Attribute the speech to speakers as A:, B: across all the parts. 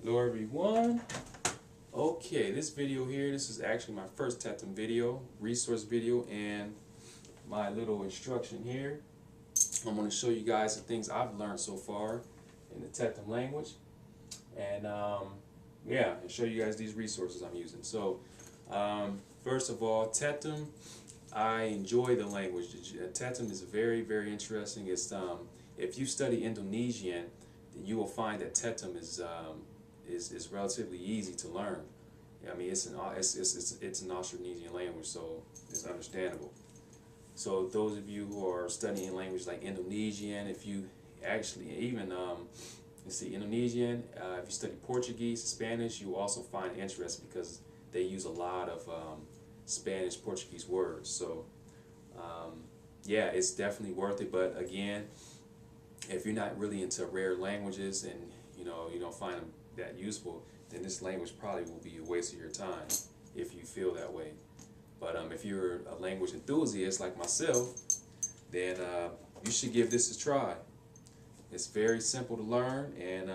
A: Hello everyone. Okay, this video here, this is actually my first Tetum video, resource video, and my little instruction here. I'm going to show you guys the things I've learned so far in the Tetum language, and yeah, and show you guys these resources I'm using. So, first of all, Tetum, I enjoy the language. Tetum is very, very interesting. It's if you study Indonesian, then you will find that Tetum is relatively easy to learn. I mean, it's an Austronesian language, so it's understandable. So those of you who are studying language like Indonesian, if you actually even let's see, Indonesian, if you study Portuguese, Spanish, you will also find it interesting because they use a lot of Spanish, Portuguese words. So yeah, it's definitely worth it. But again, if you're not really into rare languages and you don't find them that useful, then this language probably will be a waste of your time if you feel that way. But if you're a language enthusiast like myself, then you should give this a try. It's very simple to learn, and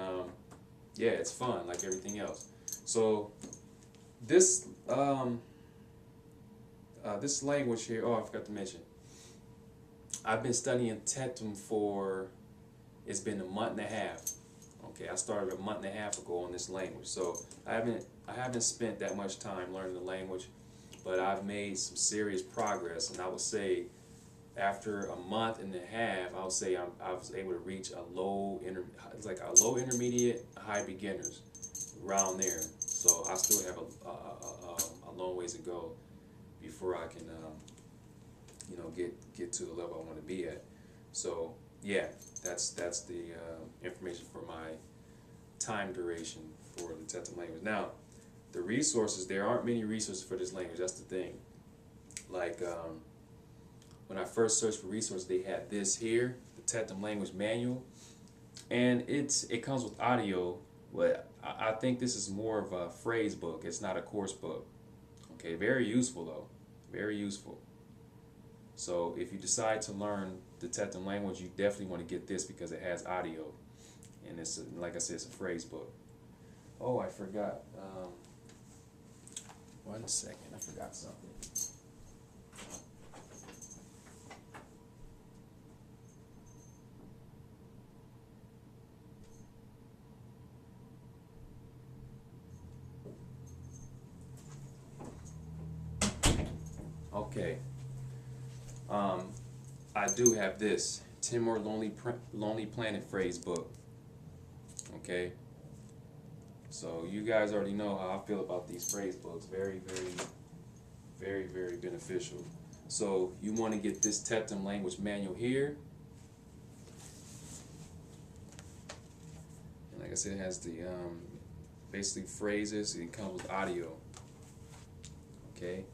A: yeah, it's fun like everything else. So this this language here, oh, I forgot to mention, I've been studying Tetum for, it's been a month and a half. Okay, I started a month and a half ago on this language, so I haven't spent that much time learning the language, but I've made some serious progress, and I would say after a month and a half, I would say I was able to reach a low intermediate, high beginners, around there. So I still have a long ways to go before I can get to the level I want to be at. So yeah, that's the information for my time duration for the Tetum language. Now, the resources, there aren't many resources for this language. That's the thing. Like when I first searched for resources, they had this here, the Tetum language manual, and it comes with audio. But I think this is more of a phrase book. It's not a course book. Okay, very useful though, very useful. So if you decide to learn the Tetum language, you definitely want to get this because it has audio, and it's like I said, it's a phrase book. Oh, I forgot. 1 second, I forgot something. Okay. I do have this Timor Lonely Planet phrase book. Okay. So you guys already know how I feel about these phrase books. Very, very, very, very beneficial. So you want to get this Tetum language manual here. And like I said, it has the basically phrases. It comes with audio. Okay.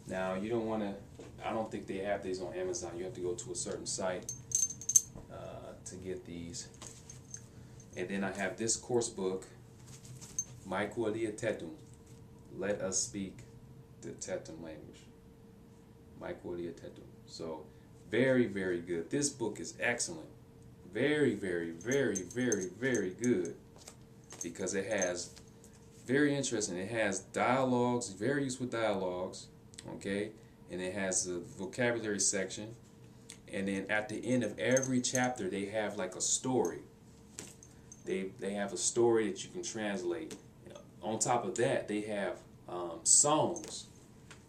A: Now you don't want to, I don't think they have these on Amazon. You have to go to a certain site to get these. And then I have this course book, My Kualia Tetum, Let Us Speak the Tetum Language. My Kualia Tetum. So very, very good. This book is excellent. Very, very, very, very, very good, because it has, very interesting, it has dialogues, very useful dialogues. Okay, and it has a vocabulary section, and then at the end of every chapter they have like a story. They have a story that you can translate. On top of that, they have songs.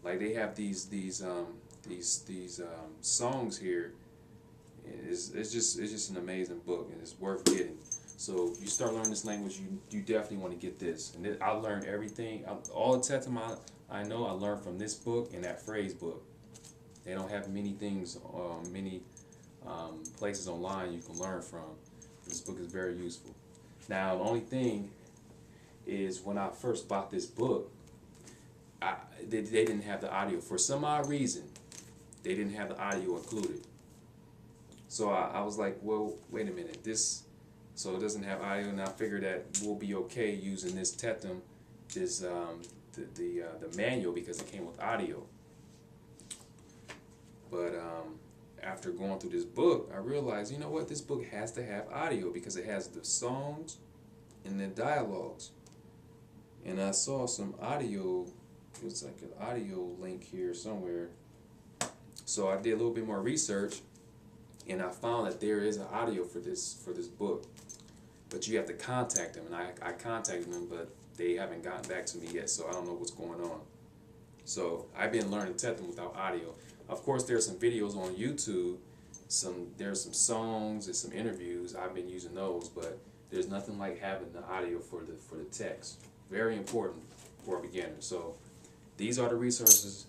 A: Like they have these songs here. It's just an amazing book, and it's worth getting. So you start learning this language, you definitely want to get this. And I learned everything, all the Tetum I know I learned from this book and that phrase book. They don't have many things, many places online you can learn from. This book is very useful. Now the only thing is, when I first bought this book, they didn't have the audio. For some odd reason, they didn't have the audio included. So I was like, well, wait a minute, so it doesn't have audio, and I figured that we'll be okay using this Tetum, this the manual, because it came with audio. But after going through this book, I realized, you know what, this book has to have audio because it has the songs and the dialogues. and I saw some audio. It was like an audio link here somewhere. So I did a little bit more research, and I found that there is an audio for this book, but you have to contact them. And I contacted them, but they haven't gotten back to me yet, so I don't know what's going on. So I've been learning Tetum without audio. Of course, there's some videos on YouTube. There's some songs and some interviews. I've been using those, but there's nothing like having the audio for the text. Very important for a beginner. So these are the resources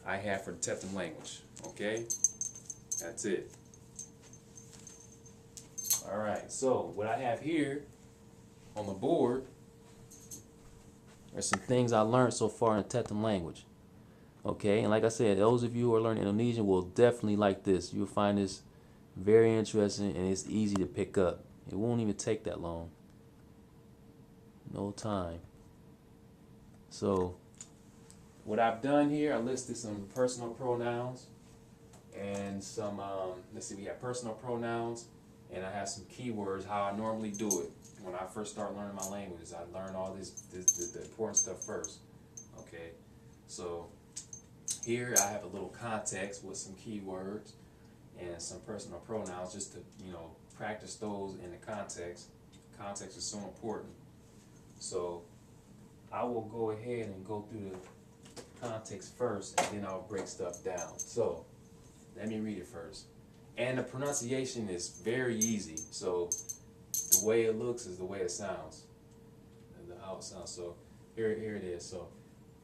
A: I have for the Tetum language. Okay, that's it. All right. So what I have here on the board are some things I learned so far in Tetum language. Okay, and like I said, those of you who are learning Indonesian will definitely like this. You'll find this very interesting, and it's easy to pick up. It won't even take that long. No time. So what I've done here, I listed some personal pronouns and some, let's see, we have personal pronouns, and I have some keywords, how I normally do it. When I first start learning my languages, I learn all the important stuff first. Okay, so here I have a little context with some keywords and some personal pronouns, just to, practice those in the context. Context is so important. So I will go ahead and go through the context first, and then I'll break stuff down. So let me read it first. And the pronunciation is very easy. So the way it looks is the way it sounds, and how it sounds. So here it is. So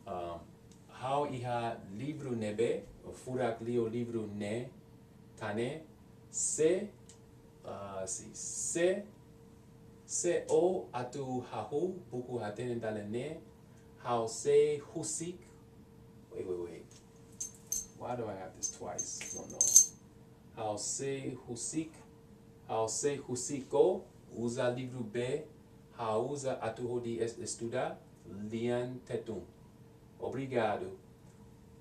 A: how iha libru nebe furak leo libru ne tane se o atu hahu buku hatene dalene how se husik. Wait. Why do I have this twice? I don't know. How se husiko usa livro B, how usa atuho de estudar lian tetum. Obrigado.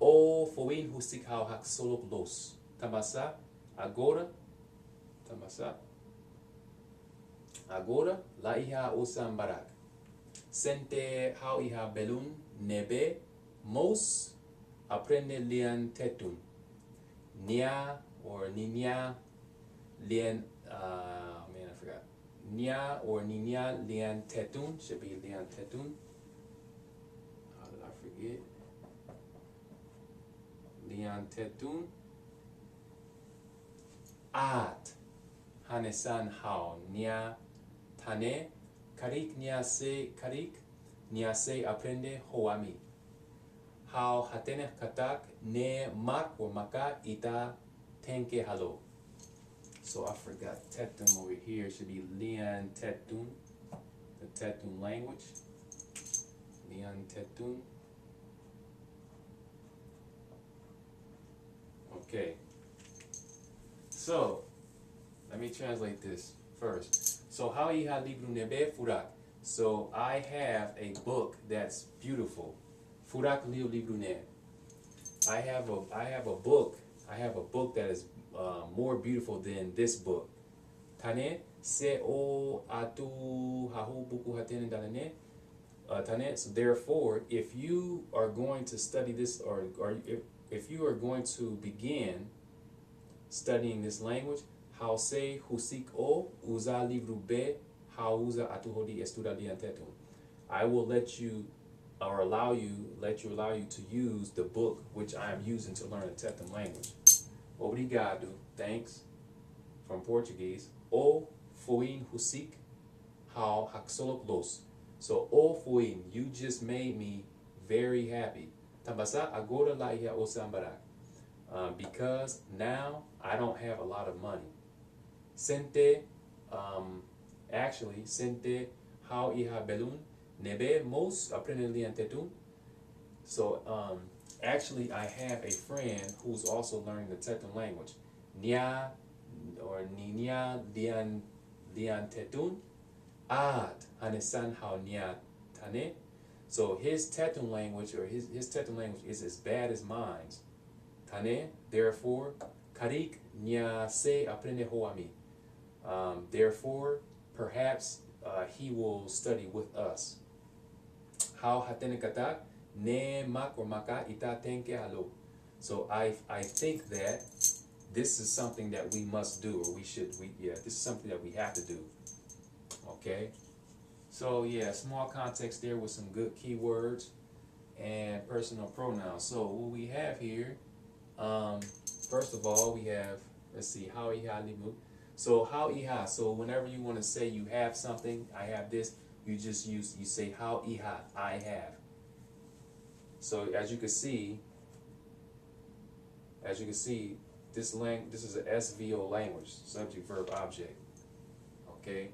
A: O foi husik how hak solo los. Tamasa agora. Agora la iha usam barak. Sente how iha belun nebe mos aprende lian tetum. Nia or niña lian, man, I forgot. Nia or niña lian tetun should be lian tetun. How did I forget? Lian tetun. At hanesan how nia tane karik nia se aprende hoami. How hatene katak ne mak or maka ita tenke halo. So I forgot Tetum over here. Should be Lian Tetum, the Tetum language. Lian Tetum. Okay. So let me translate this first. So how iha libru nebe furak. So I have a book that's beautiful. Furak leo libru ne. I have a book that is more beautiful than this book. Tane se o atu hahu buku hatene dalane. Tane. So therefore, if you are going to study this, or if you are going to begin studying this language, how se husik o usa livru B, how usa atuho de estudar lian tetum. I will let you allow you to use the book which I am using to learn the Tetum language. Obrigado, thanks, from Portuguese. O foi husik, how haksolok los. So o foi, you just made me very happy. Tambasa agora la ia osambarak. Because now I don't have a lot of money. Sente, sente how iha belun nebe mos aprende lian tetum. So actually I have a friend who's also learning the Tetum language. Nia or niña lian tetun ad hanesan how nia tane. So his Tetum language, or his Tetum language is as bad as mine. Tane, therefore, karik nia se aprende hoami. Therefore, perhaps he will study with us. How hatene kata ne mak or maka ita tenke halo. So I think that this is something that we must do, or this is something that we have to do. Okay. So yeah, small context there with some good keywords and personal pronouns. So what we have here, first of all, we have, let's see, how iha limu. So how iha. So whenever you want to say you have something, I have this, you say how iha, I have. So as you can see, this is an SVO language, subject verb object. Okay.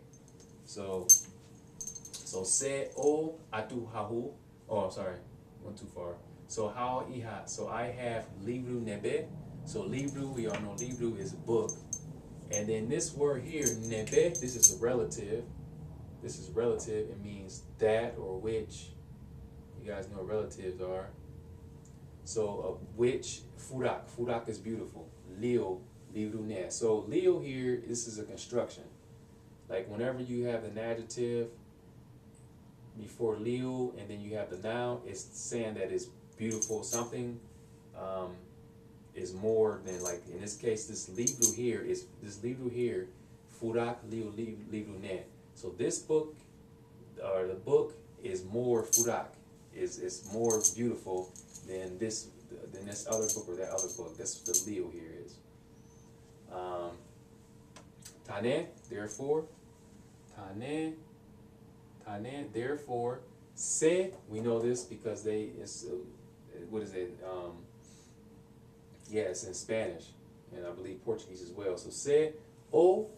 A: So se o atu hahu. Oh, sorry, went too far. So how iha. So I have libru nebe. So libru, we all know libru is a book. And then this word here, nebe, this is a relative. This is relative. It means that or which. You guys know what relatives are. So which, furak. Furak is beautiful. Leo, libru ne. So Leo here, this is a construction. Like whenever you have an adjective before Leo and then you have the noun, it's saying that it's beautiful. Something is more than, like in this case, this libru here, furak Leo libru ne. So this book, or the book, is more furak, is more beautiful than this other book or that other book. That's what the Leo here is. Tane, therefore. Tane, therefore. Se, we know this because what is it? Yeah, it's in Spanish, and I believe Portuguese as well. So se, o.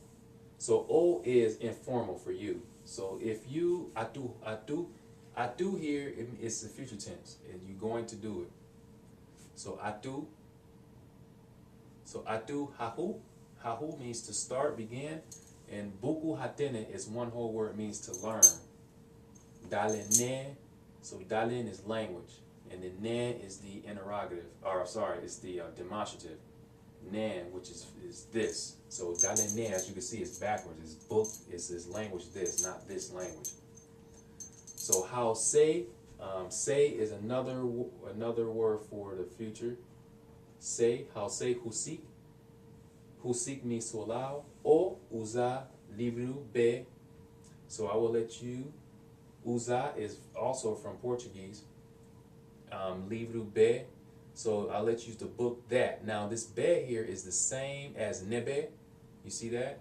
A: So o is informal for you. So if you atu here, it's the future tense, and you're going to do it. So atu. So atu hahu. Hahu means to start, begin, and buku hatene is one whole word, means to learn. Dalene. So dalen is language, and the ne is the interrogative, or sorry, it's the demonstrative. Nan, which is this. So dalene, as you can see, is backwards. It's book, is language this, not this language. So how say, say is another word for the future. Say, how say husik. Husik means to allow. O uza livru be. So I will let you. Uza is also from Portuguese. Livru be. So I'll let you use the book that. Now this be here is the same as nebe. You see that?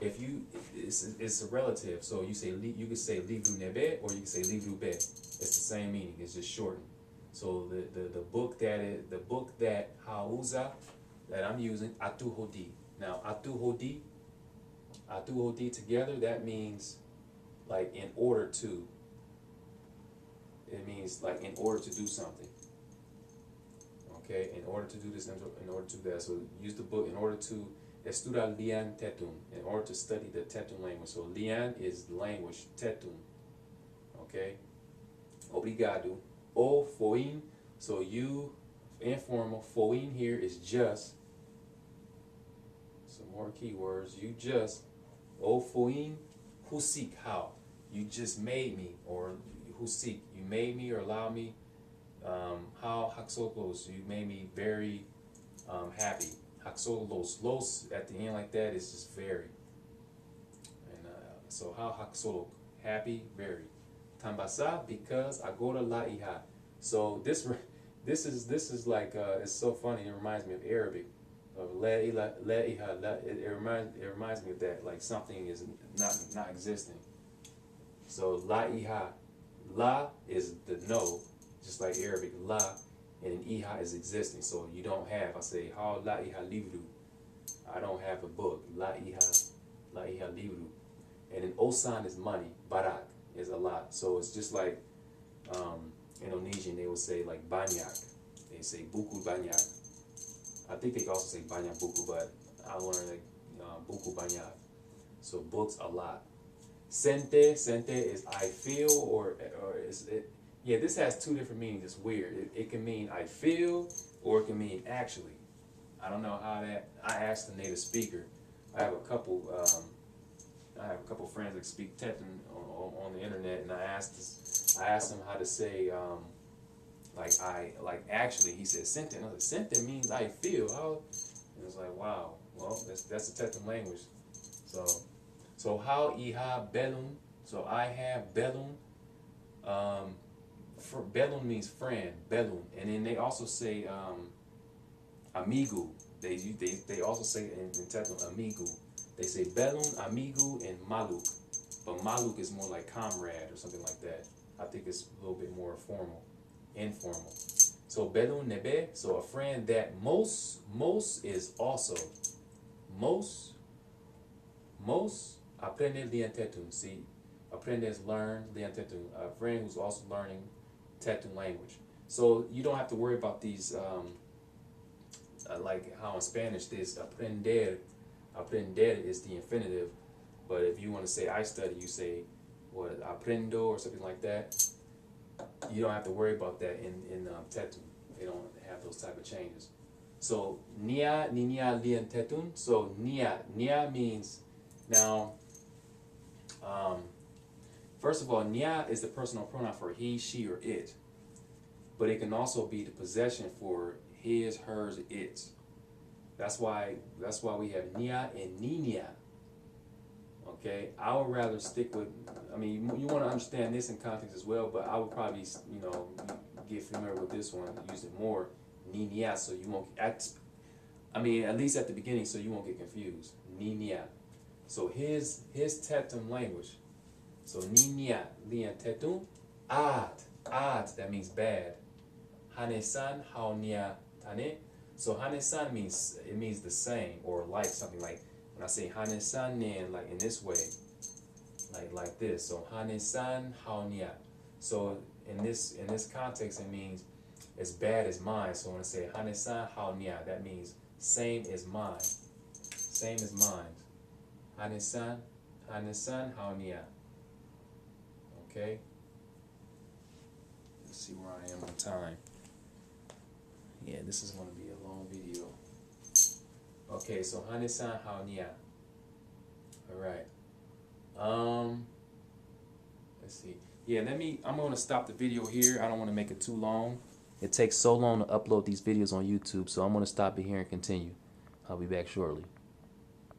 A: It's a relative. So you can say livru nebe, or you can say livru be. It's the same meaning. It's just shortened. So the book that hauza that I'm using, atu hodi. Now atu hodi together, that means like in order to. It means like in order to do something. Okay, in order to do this, in order to do that. So use the book in order to estudar lian tetum, in order to study the Tetum language. So lian is the language, tetum. Okay, obrigado. O foin, so you, informal. Foin here is just. Some more keywords. You just. O foin husik, how. You just made me, or husik, you made me or allowed me. How haksolos, you made me very happy. Haksolos, los at the end like that is just very. And so how haksolo, happy, very. Tambasa, because agora la iha. So this is like it's so funny. It reminds me of Arabic. Of la iha. It reminds me of that, like something is not existing. So la iha, la is the no, just like Arabic la, and iha is existing. So you don't have. I say how la iha livru. I don't have a book. La iha livru. And then osan is money. Barak is a lot. So it's just like Indonesian. They would say like banyak. They say buku banyak. I think they also say banyak buku, but I learned like buku banyak. So books a lot. Sente is I feel, or is it? Yeah, this has two different meanings. It's weird. It can mean I feel, or it can mean actually. I don't know how that. I asked the native speaker. I have a couple friends friends that speak Tetum on the internet, and I asked him how to say actually. He said Senten. I said Senten means I feel. How? And it's like, wow. Well, that's the Tetum language. So how iha belum. So I have belum. Belum means friend. Belum, and then they also say amigo. They also say in Tetum amigo. They say belum, amigo, and maluk. But maluk is more like comrade or something like that. I think it's a little bit more informal. So belum nebe, so a friend that most is also. Most aprende lian Tetum. See, aprende is learn lian Tetum. A friend who's also learning Tetum language. So you don't have to worry about these like how in Spanish this aprender is the infinitive, but if you want to say I study, you say what, aprendo or something like that. You don't have to worry about that in Tetum. They don't have those type of changes. So nia ninia lian Tetum. So nia means now. First of all, nia is the personal pronoun for he, she, or it, but it can also be the possession for his, hers, its. That's why we have nia and ninia. Okay, I would rather stick with. I mean, you want to understand this in context as well, but I would probably, get familiar with this one, use it more, ninia, so you won't. I mean, at least at the beginning, so you won't get confused. Ninia. So his Tetum language. So ninia lian Tetum, ad, that means bad. Hanesan haonia tane. So hanesan means the same or like, something like when I say hanesan nen, like in this way, like this. So hanesan haonia. So in this context, it means as bad as mine. So when I say hanesan haonia, that means same as mine, same as mine. Hanesan haonia. Okay. Let's see where I am on time. Yeah, this is going to be a long video. Okay, so hanesan haonia. All right. Let's see. Yeah, I'm going to stop the video here. I don't want to make it too long. It takes so long to upload these videos on YouTube, so I'm going to stop it here and continue. I'll be back shortly.